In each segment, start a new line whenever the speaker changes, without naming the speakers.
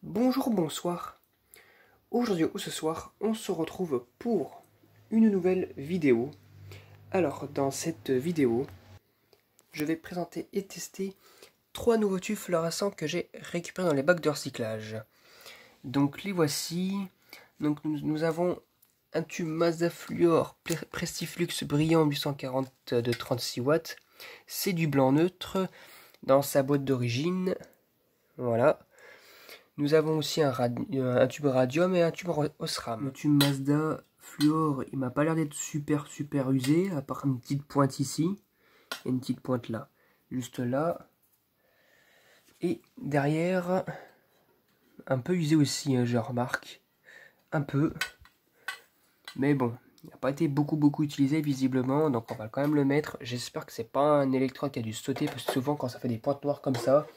Bonjour, bonsoir. Aujourd'hui ou ce soir, on se retrouve pour une nouvelle vidéo. Alors, dans cette vidéo, je vais présenter et tester 3 nouveaux tubes fluorescents que j'ai récupérés dans les bacs de recyclage. Donc, les voici. Donc, nous avons un tube Mazda Fluor Prestiflux brillant 840 de 36 watts. C'est du blanc neutre dans sa boîte d'origine. Voilà. Nous avons aussi un tube radium et un tube Osram. Le tube Mazda Fluor, il m'a pas l'air d'être super usé, à part une petite pointe ici et une petite pointe là. Juste là. Et derrière, un peu usé aussi, je remarque. Un peu. Mais bon, il n'a pas été beaucoup utilisé visiblement, donc on va quand même le mettre. J'espère que c'est pas un électrode qui a dû sauter, parce que souvent quand ça fait des pointes noires comme ça,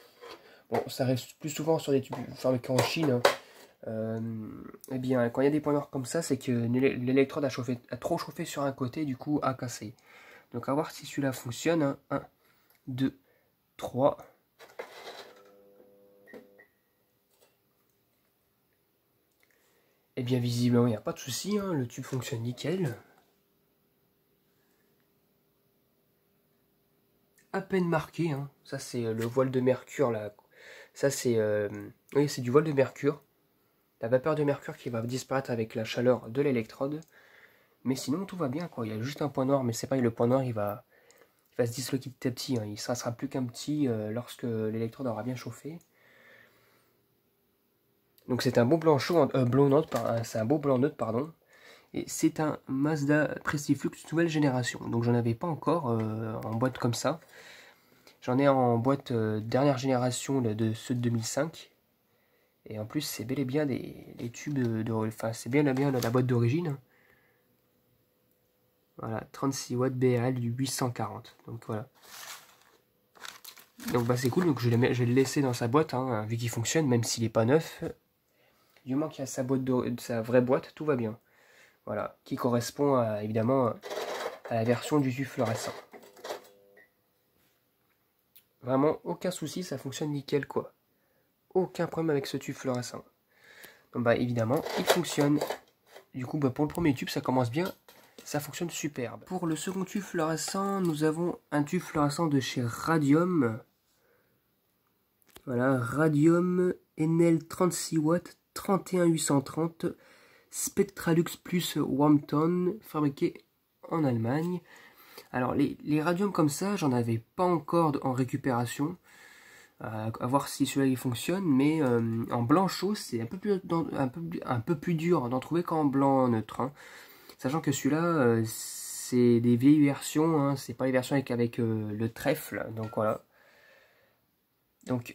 bon, ça arrive plus souvent sur des tubes fabriqués en Chine. Eh bien, quand il y a des points noirs comme ça, c'est que l'électrode a trop chauffé sur un côté, du coup a cassé. Donc, à voir si celui-là fonctionne. 1, 2, 3. Eh bien, visiblement, il n'y a pas de souci. Le tube fonctionne nickel. À peine marqué. Ça, c'est le voile de mercure là. Ça, c'est oui, c'est du voile de mercure. La vapeur de mercure qui va disparaître avec la chaleur de l'électrode. Mais sinon, tout va bien, quoi. Il y a juste un point noir, mais c'est pas le point noir, il va se disloquer petit à petit. Il ne sera plus qu'un petit lorsque l'électrode aura bien chauffé. Donc c'est un beau blanc chaud, c'est un beau blanc neutre, pardon. Et c'est un Mazda Prestiflux nouvelle génération. Donc j'en avais pas encore en boîte comme ça. J'en ai en boîte dernière génération de ceux de 2005. Et en plus c'est bel et bien des tubes enfin c'est bien la boîte d'origine. Voilà, 36 watts BRL du 840. Donc voilà. Donc bah c'est cool, donc je vais le laisser dans sa boîte, vu qu'il fonctionne, même s'il n'est pas neuf. Du moment qu'il y a sa vraie boîte, tout va bien. Voilà, qui correspond évidemment à la version du tube fluorescent. Vraiment aucun souci, ça fonctionne nickel quoi. Aucun problème avec ce tube fluorescent. Donc bah évidemment, il fonctionne. Du coup bah, pour le premier tube, ça commence bien. Ça fonctionne superbe. Pour le second tube fluorescent, nous avons un tube fluorescent de chez Radium. Voilà, Radium Enel 36 watts, 31830, Spectralux plus Warmton, fabriqué en Allemagne. Alors, les radiums comme ça, j'en avais pas encore en récupération. À voir si celui-là il fonctionne, mais en blanc chaud, c'est un peu plus dur d'en trouver qu'en blanc neutre. Sachant que celui-là, c'est des vieilles versions, c'est pas les versions avec le trèfle, donc voilà. Donc,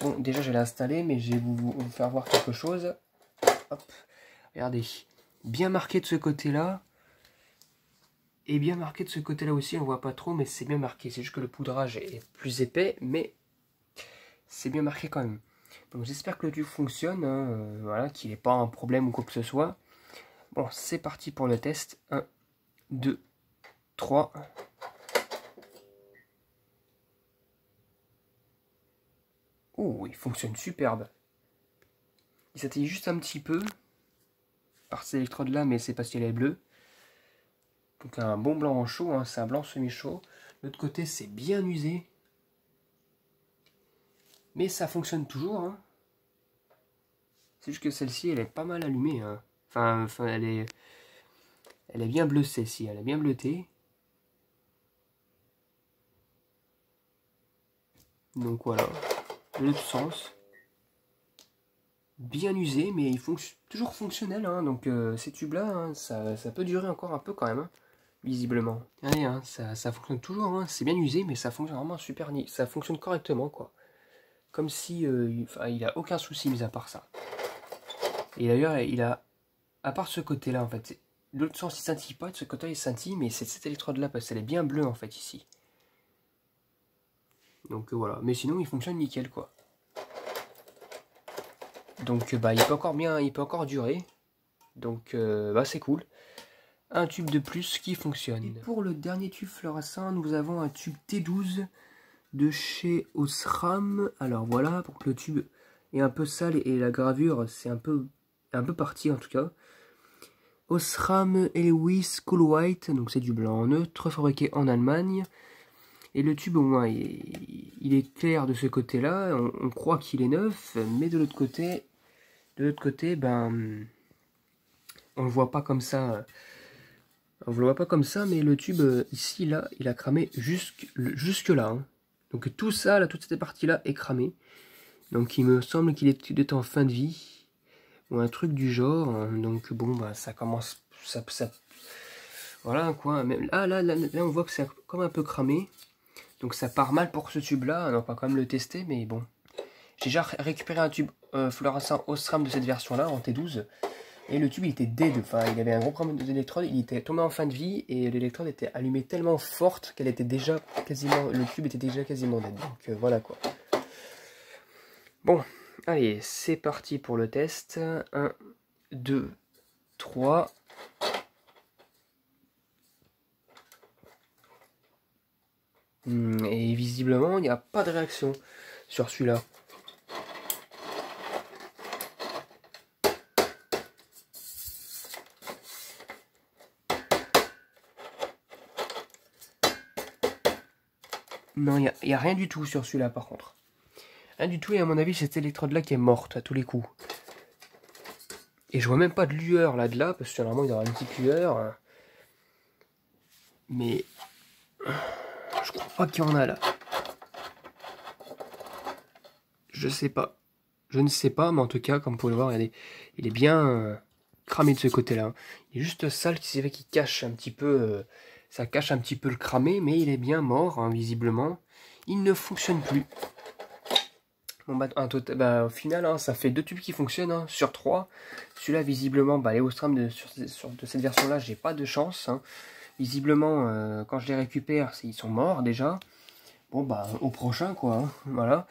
bon, déjà je l'ai installé, mais je vais vous faire voir quelque chose. Hop, regardez, bien marqué de ce côté-là, et bien marqué de ce côté-là aussi, on voit pas trop, mais c'est bien marqué. C'est juste que le poudrage est plus épais, mais c'est bien marqué quand même. Donc j'espère que le tube fonctionne, voilà, qu'il n'est pas un problème ou quoi que ce soit. Bon, c'est parti pour le test. 1, 2, 3. Oh, il fonctionne superbe. Il s'atterrit juste un petit peu par ces électrodes là, mais c'est parce qu'elle est bleue. Donc un bon blanc en chaud, c'est un blanc semi-chaud. L'autre côté c'est bien usé. Mais ça fonctionne toujours. C'est juste que celle-ci elle est pas mal allumée. Enfin elle est bien bleue celle-ci, elle est bien bleutée. Donc voilà, l'autre sens. Bien usé, mais il toujours fonctionnel. Donc ces tubes-là, ça peut durer encore un peu quand même, visiblement. Regardez, ça fonctionne toujours. C'est bien usé, mais ça fonctionne vraiment super. Ça fonctionne correctement, quoi. Comme si il a aucun souci, mis à part ça. Et d'ailleurs, il a, à part ce côté-là, en fait, l'autre sens il scintille pas, de ce côté il scintille, mais c'est cette électrode-là, parce qu'elle est bien bleue, en fait, ici. Donc voilà, mais sinon il fonctionne nickel, quoi. Donc bah il peut encore durer. Donc bah c'est cool. Un tube de plus qui fonctionne. Et pour le dernier tube fluorescent, nous avons un tube T12 de chez Osram. Alors voilà, pour que le tube est un peu sale et la gravure c'est un peu parti en tout cas. Osram Lewis Cool White, donc c'est du blanc neutre fabriqué en Allemagne. Et le tube au moins il est clair de ce côté-là, on croit qu'il est neuf, mais de l'autre côté, ben on le voit pas comme ça. On ne le voit pas comme ça, mais le tube ici, là, il a cramé jusque là. Hein. Donc tout ça, là, toute cette partie-là est cramée. Donc il me semble qu'il est en fin de vie. Ou un truc du genre. Hein. Donc bon, bah ça commence... Voilà quoi. Même, là, on voit que c'est comme un peu cramé. Donc ça part mal pour ce tube-là. On va quand même le tester, mais bon. J'ai déjà récupéré un tube fluorescent Osram de cette version-là, en T12. Et le tube il était dead, enfin il avait un gros problème d'électrode, il était tombé en fin de vie et l'électrode était allumée tellement forte qu'elle était déjà quasiment, le tube était déjà quasiment dead. Donc voilà quoi. Bon, allez, c'est parti pour le test. 1, 2, 3. Et visiblement il n'y a pas de réaction sur celui-là. Non, il n'y a rien du tout sur celui-là par contre. Rien du tout et à mon avis cette électrode-là qui est morte à tous les coups. Et je vois même pas de lueur là, parce que normalement il y aura une petite lueur. Mais je crois pas qu'il y en a là. Je sais pas. Je ne sais pas, mais en tout cas, comme vous pouvez le voir, il est bien cramé de ce côté-là. Il est juste sale, c'est vrai qu'il cache un petit peu... ça cache un petit peu le cramé, mais il est bien mort, hein, visiblement. Il ne fonctionne plus. Bon, bah, au final, hein, ça fait 2 tubes qui fonctionnent hein, sur 3. Celui-là, visiblement, bah, les Osram de cette version-là, j'ai pas de chance. Hein. Visiblement, quand je les récupère, ils sont morts déjà. Bon, bah, au prochain, quoi. Hein, voilà.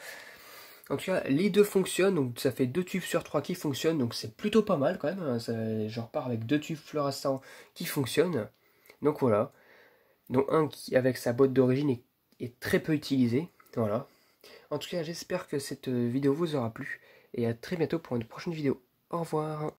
En tout cas, les deux fonctionnent, donc ça fait 2 tubes sur 3 qui fonctionnent, donc c'est plutôt pas mal quand même. Hein, je repars avec 2 tubes fluorescents qui fonctionnent. Donc voilà. Dont un qui, avec sa boîte d'origine, est très peu utilisé. Voilà. En tout cas, j'espère que cette vidéo vous aura plu. Et à très bientôt pour une prochaine vidéo. Au revoir.